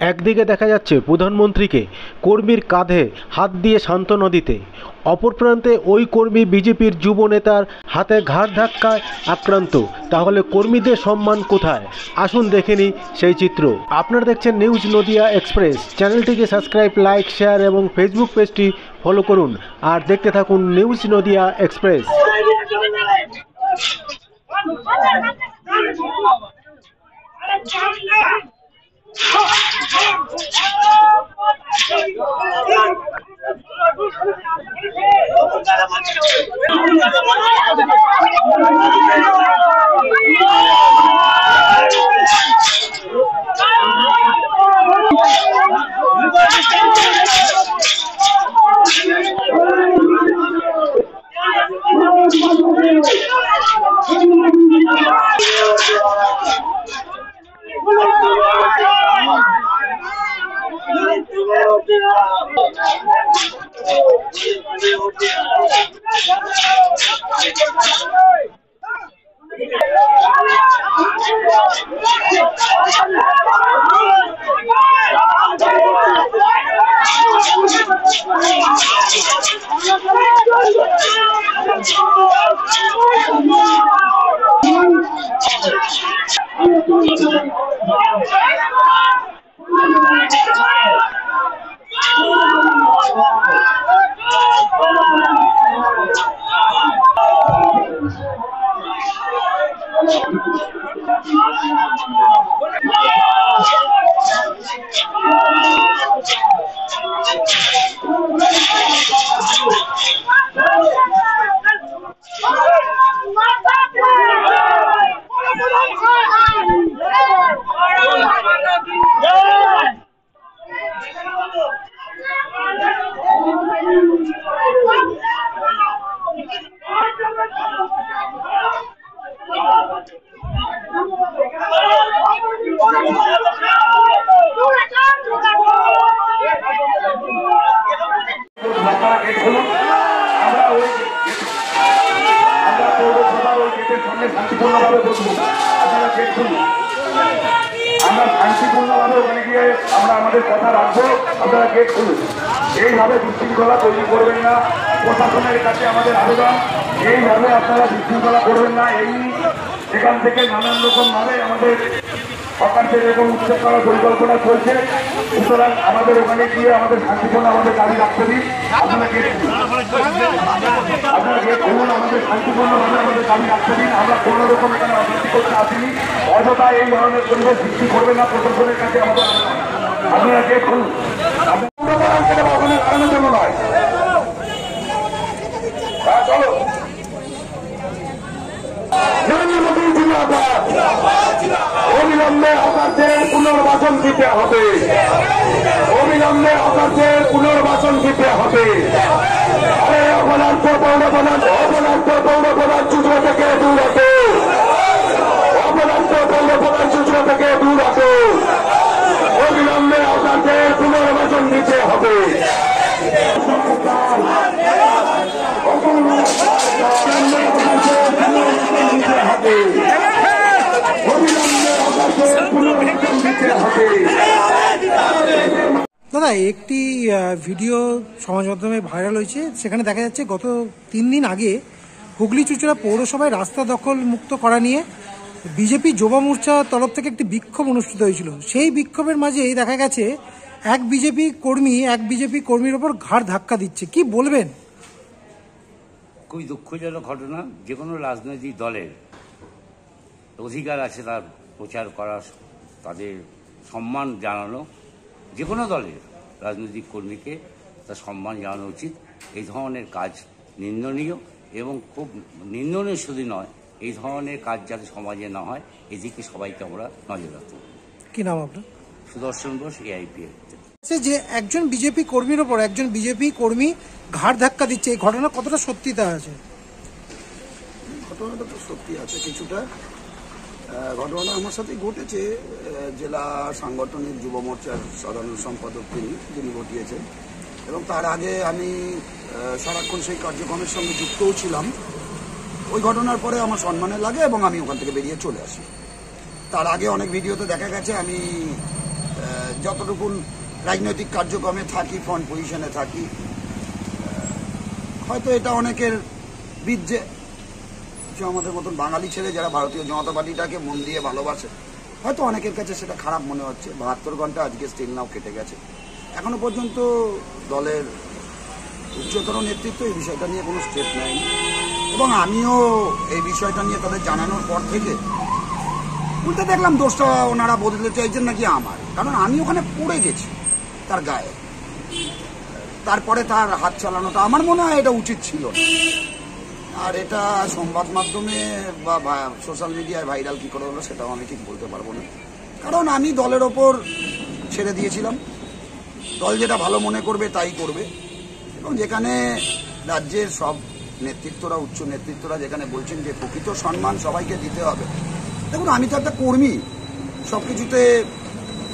একদিকে দেখা যাচ্ছে প্রধানমন্ত্রীকে কর্মীর কাঁধে হাত দিয়ে সান্ত্বনা দিতে, অপর প্রান্তে ওই কর্মী বিজেপির যুব নেতার হাতে ঘাড় ধাক্কায় আক্রান্ত। তাহলে কর্মীদের সম্মান কোথায়? আসুন দেখে নিই সেই চিত্র। আপনারা দেখছেন নিউজ নদিয়া এক্সপ্রেস। চ্যানেলটিকে সাবস্ক্রাইব, লাইক, শেয়ার এবং ফেসবুক পেজটি ফলো করুন আর দেখতে থাকুন নিউজ নদিয়া এক্সপ্রেস। আমরা শান্তিপূর্ণভাবে ওখানে গিয়ে আমরা আমাদের কথা রাখবো। আপনারা গেট খুলুন। এইভাবে বিশৃঙ্খলা তৈরি করবেন না। প্রশাসনের কাছে আমাদের আবেদন, এইভাবে আপনারা বিশৃঙ্খলা করবেন না। এখান থেকে নানান রকম ভাবে আমাদের সরকারদের এবং উচ্ছেদ করার পরিকল্পনা চলছে। সুতরাং আমাদের ওখানে গিয়ে আমাদের শান্তিপূর্ণ আমাদের দাবি রাখতে দিন। আপনারা গেট খুলুন, আপনারা গেট খুলুন, আমাদের শান্তিপূর্ণভাবে আমাদের দাবি রাখতে দিন। আমরা কোনো রকম এখানে অশান্তি করতে আসিনি। অযথা এই ধরনের পরিবেশ সৃষ্টি করবেন না। প্রশাসনের কাছে আমাদের আপনারা গেট খুলুন। ওখানে লাগানোর জন্য নয়। হ্যাঁ চলো। অবিলম্বে হকারদের পুনর্বাসন দিতে হবে। অবিলম্বে হকারদের পুনর্বাসন দিতে হবে। আরে অপরাধ পৌরপ্রধান সূত্র থেকে দূর হতো। অপরাধ পৌরপ্রধান সূত্র থেকে দূর হতো। অবিলম্বে হকারদের পুনর্বাসন দিতে হবে। দাদা, একটি ভিডিও সমাজ মাধ্যমে ভাইরাল হয়েছে। সেখানে দেখা যাচ্ছে গত 3 দিন আগে হুগলি চুঁচুড়া পৌরসভায় রাস্তা দখল মুক্ত করা নিয়ে বিজেপি যুব মোর্চার তরফ থেকে একটি বিক্ষোভ অনুষ্ঠিত হয়েছিল। সেই বিক্ষোভের মাঝেই দেখা গেছে এক বিজেপি কর্মীর ওপর ঘাড় ধাক্কা দিচ্ছে। কি বলবেন? খুবই দুঃখজনক ঘটনা। যে কোনো রাজনৈতিক দলের অধিকার আছে তার প্রচার করার, তাদের সম্মান জানানো। যে কোনো দলের রাজনৈতিক কর্মীকে তার সম্মান জানানো উচিত। এই ধরনের কাজ নিন্দনীয় এবং খুব নিন্দনীয় শুধু নয়, এই ধরনের কাজ যাতে সমাজে না হয় এদিকে সবাইকে আমরা নজর রাখবো। কি নাম আপনার? সুদর্শন বোস, AIPF। যে একজন বিজেপি কর্মীর ওপর একজন বিজেপি কর্মী ঘাড় ধাক্কা দিচ্ছে, এই ঘটনা কতটা সত্যিতা আছে? ঘটনাটা তো সত্যি আছে কিছুটা। ঘটনা আমার সাথে ঘটেছে। জেলা সাংগঠনিক যুব মোর্চার সাধারণ সম্পাদক যিনি ঘটিয়েছেন, এবং তার আগে আমি সারাক্ষণ সেই কার্যক্রমের সঙ্গে যুক্তও ছিলাম। ওই ঘটনার পরে আমার সম্মানে লাগে এবং আমি ওখান থেকে বেরিয়ে চলে আসি। তার আগে অনেক ভিডিওতে দেখা গেছে আমি যতটুকু রাজনৈতিক কার্যক্রমে থাকি, ফ্রন্ট পজিশনে থাকি, হয়তো এটা অনেকের বীর্যে আমাদের মতন বাঙালি ছেলে যারা ভারতীয় জনতা পার্টিটাকে মন দিয়ে ভালোবাসে, হয়তো অনেকের কাছে সেটা খারাপ মনে হচ্ছে। 72 ঘন্টা আজকে স্টিল নাও কেটে গেছে, এখনো পর্যন্ত দলের উচ্চতর নেতৃত্ব এই বিষয়টা নিয়ে কোনো স্টেপ নেয়নি, এবং আমিও এই বিষয়টা নিয়ে তাদের জানানোর পর থেকে উল্টে দেখলাম দোষটা ওনারা বদলে চাইছেন নাকি আমার, কারণ আমি ওখানে পড়ে গেছি তার গায়ে। তারপরে তার হাত চালানোটা আমার মনে হয় এটা উচিত ছিল না। আর এটা সংবাদ মাধ্যমে বা সোশ্যাল মিডিয়ায় ভাইরাল কী করে হলো সেটাও আমি ঠিক বলতে পারবো না, কারণ আমি দলের ওপর ছেড়ে দিয়েছিলাম। দল যেটা ভালো মনে করবে তাই করবে, এবং যেখানে রাজ্যের সব নেতৃত্বরা, উচ্চ নেতৃত্বরা যেখানে বলছেন যে প্রকৃত সম্মান সবাইকে দিতে হবে। দেখুন, আমি তো একটা কর্মী, সব কিছুতে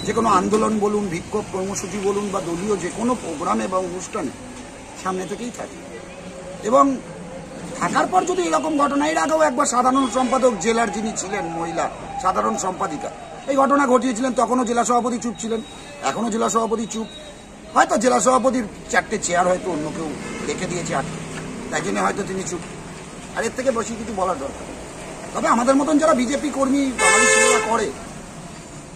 যে কোনো আন্দোলন বলুন, বিক্ষোভ কর্মসূচি বলুন বা দলীয় যে কোনো প্রোগ্রামে বা অনুষ্ঠানে সামনে থেকেই থাকি, এবং থাকার পর যদি এরকম ঘটনা, এর আগেও একবার সাধারণ সম্পাদক জেলার যিনি ছিলেন মহিলা সাধারণ সম্পাদিকা এই ঘটনা ঘটিয়েছিলেন, তখনও জেলা সভাপতি চুপ ছিলেন, এখনও জেলা সভাপতি চুপ। হয়তো জেলা সভাপতির 4টে চেয়ার হয়তো অন্য কেউ রেখে দিয়েছে আটকে, তাই জন্য হয়তো তিনি চুপ। আর এর থেকে বেশি কিছু বলার দরকার। তবে আমাদের মতন যারা বিজেপি কর্মী বাঙালি ছেলেরা করে,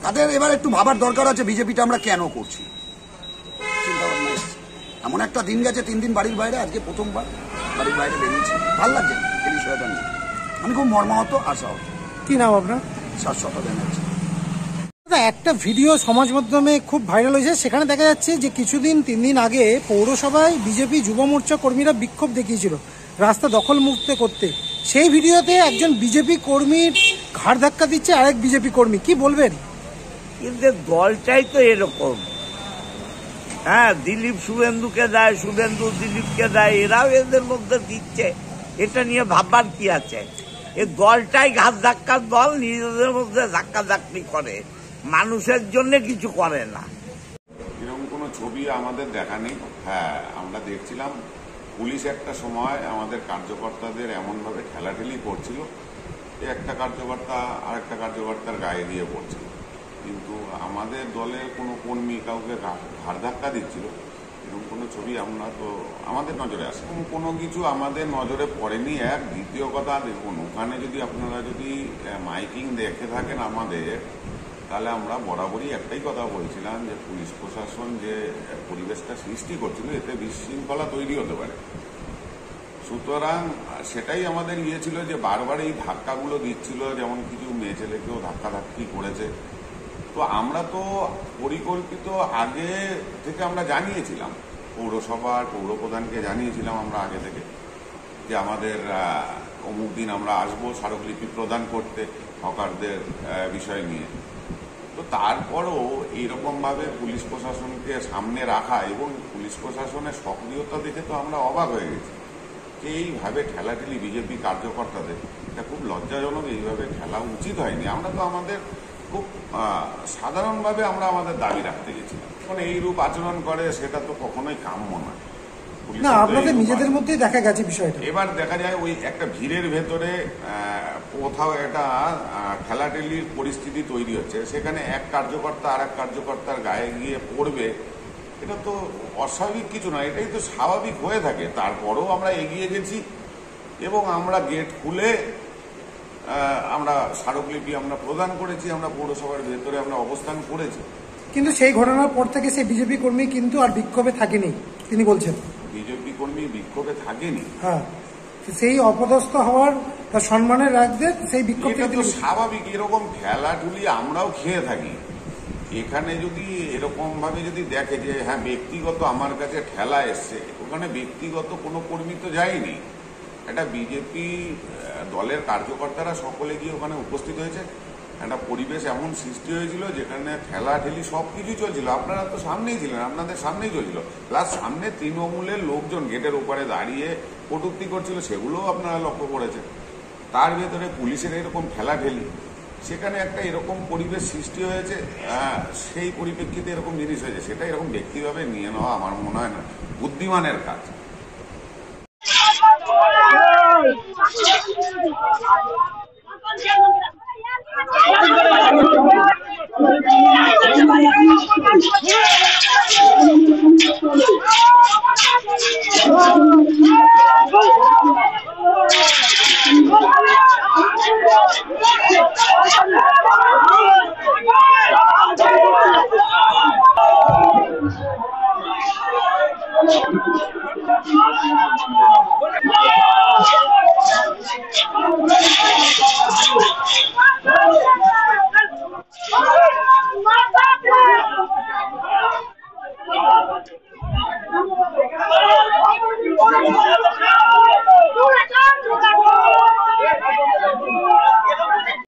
তাদের এবার একটু ভাবার দরকার আছে বিজেপিটা আমরা কেন করছি। চিন্তা ভাবনা এসছে, এমন একটা দিন গেছে 3 দিন বাড়ির বাইরে, আজকে প্রথমবার বাড়ির বাইরে বেরিয়েছি, ভাল লাগছে এই বিষয়টা নিয়ে। আমি খুব মর্মাহত, আশাহত। কি নাম আপনার? শাশ্বত ব্যানার্জি। একটা ভিডিও সমাজ মাধ্যমে খুব ভাইরাল হয়েছে, সেখানে দেখা যাচ্ছে যে কিছুদিন 3 দিন আগে পৌরসভায় বিজেপি যুব মোর্চা কর্মীরা বিক্ষোভ দেখিয়েছিল রাস্তা দখল মুক্ত করতে। সেই ভিডিওতে একজন বিজেপি কর্মীর ঘাড় ধাক্কা দিচ্ছে আরেক বিজেপি কর্মী, কি বলবেন? কিন্তু দলটাই তো এরকম। হ্যাঁ, দিলীপ শুভেন্দুকে দেয়, শুভেন্দু দিলীপকে দেয়, এরাও এদের মধ্যে দিচ্ছে। এটা নিয়ে ভাববার কি আছে? এই দলটাই ঘাট ধাক্কার দল, নিজেদের মধ্যে ধাক্কাধাক্কি করে, মানুষের জন্য কিছু করে না। এরকম কোনো ছবি আমাদের দেখা নেই। হ্যাঁ, আমরা দেখছিলাম পুলিশ একটা সময় আমাদের কার্যকর্তাদের এমনভাবে ঠেলাঠেলি করছিল যে একটা কার্যকর্তা আরেকটা কার্যকর্তার গায়ে দিয়ে পড়ছিল, কিন্তু আমাদের দলের কোনো কর্মী কাউকে ঘাড় ধাক্কা দিচ্ছিল এরকম কোনো ছবি আমরা তো আমাদের নজরে আসে। কোনো কিছু আমাদের নজরে পড়েনি। এক, দ্বিতীয় কথা, দেখুন ওখানে যদি আপনারা যদি মাইকিং দেখে থাকেন আমাদের, তাহলে আমরা বরাবরই একটাই কথা বলছিলাম যে পুলিশ প্রশাসন যে পরিবেশটা সৃষ্টি করছিল এতে বিশৃঙ্খলা তৈরি হতে পারে। সুতরাং সেটাই আমাদের ইয়ে ছিল যে বারবার এই ধাক্কাগুলো দিচ্ছিল, যেমন কিছু মেয়ে ছেলেকেও ধাক্কাধাক্কি করেছে। তো আমরা তো পরিকল্পিত আগে থেকে আমরা জানিয়েছিলাম, পৌরসভার পৌরপ্রধানকে জানিয়েছিলাম আমরা আগে থেকে যে আমাদের অমুক দিন আমরা আসবো স্মারকলিপি প্রদান করতে হকারদের বিষয় নিয়ে। তো তারপরও এইরকমভাবে পুলিশ প্রশাসনকে সামনে রাখা এবং পুলিশ প্রশাসনের সক্রিয়তা দেখে তো আমরা অবাক হয়ে গেছি যে এইভাবে ঠেলাঠেলি বিজেপি কার্যকর্তাদের, এটা খুব লজ্জাজনক। এইভাবে ঠেলা উচিত হয়নি। আমরা তো আমাদের খুব সাধারণভাবে আমরা আমাদের দাবি রাখতে গেছিলাম। এখন এইরূপ আচরণ করে সেটা তো কখনোই কাম্য নয়। না, আপনাদের নিজেদের মধ্যেই দেখা গেছে বিষয়টা। এবার দেখা যায় ওই একটা ভিড়ের ভেতরে কোথাও একটা ঠেলাঠেলির পরিস্থিতি তৈরি হচ্ছে, সেখানে এক কার্যকর্তা আর এক কার্যকর্তার গায়ে গিয়ে পড়বে, এটা তো অস্বাভাবিক কিছু নয়, এটাই তো স্বাভাবিক হয়ে থাকে। তারপরেও আমরা এগিয়ে গেছি এবং আমরা গেট খুলে আমরা স্মারকলিপি আমরা প্রদান করেছি, আমরা পৌরসভার ভেতরে আমরা অবস্থান করেছি। কিন্তু সেই ঘটনার পর থেকে সেই বিজেপি কর্মী কিন্তু আর বিক্ষোভে থাকেনি, তিনি বলছেন। বিজেপি কর্মী বিক্ষোভে থাকেনি? হ্যাঁ, সেই অপদস্থ হওয়ার তার সম্মানের রাখতে সেই বিক্ষোভ তো স্বাভাবিক। এরকম ঠেলাঠুলি আমরাও খেয়ে থাকি। এখানে যদি এরকম ভাবে যদি দেখে যে হ্যাঁ ব্যক্তিগত আমার কাছে ঠেলা এসছে, ওখানে ব্যক্তিগত কোনো কর্মী তো যায়নি, একটা বিজেপি দলের কার্যকর্তারা সকলে গিয়ে ওখানে উপস্থিত হয়েছে। একটা পরিবেশ এমন সৃষ্টি হয়েছিল যেখানে ঠেলাঠেলি সবকিছু চলছিল, আপনারা তো সামনেই ছিলেন, আপনাদের সামনেই চলছিল। প্লাস সামনে তৃণমূলের লোকজন গেটের উপরে দাঁড়িয়ে কটূক্তি করছিল, সেগুলোও আপনারা লক্ষ্য করেছেন। তার ভেতরে পুলিশের এরকম ঠেলাঠেলি, সেখানে একটা এরকম পরিবেশ সৃষ্টি হয়েছে, সেই পরিপ্রেক্ষিতে এরকম জিনিস হয়েছে, সেটা এরকম ব্যক্তিভাবে নিয়ে নেওয়া আমার মনে হয় না বুদ্ধিমানের কাজ।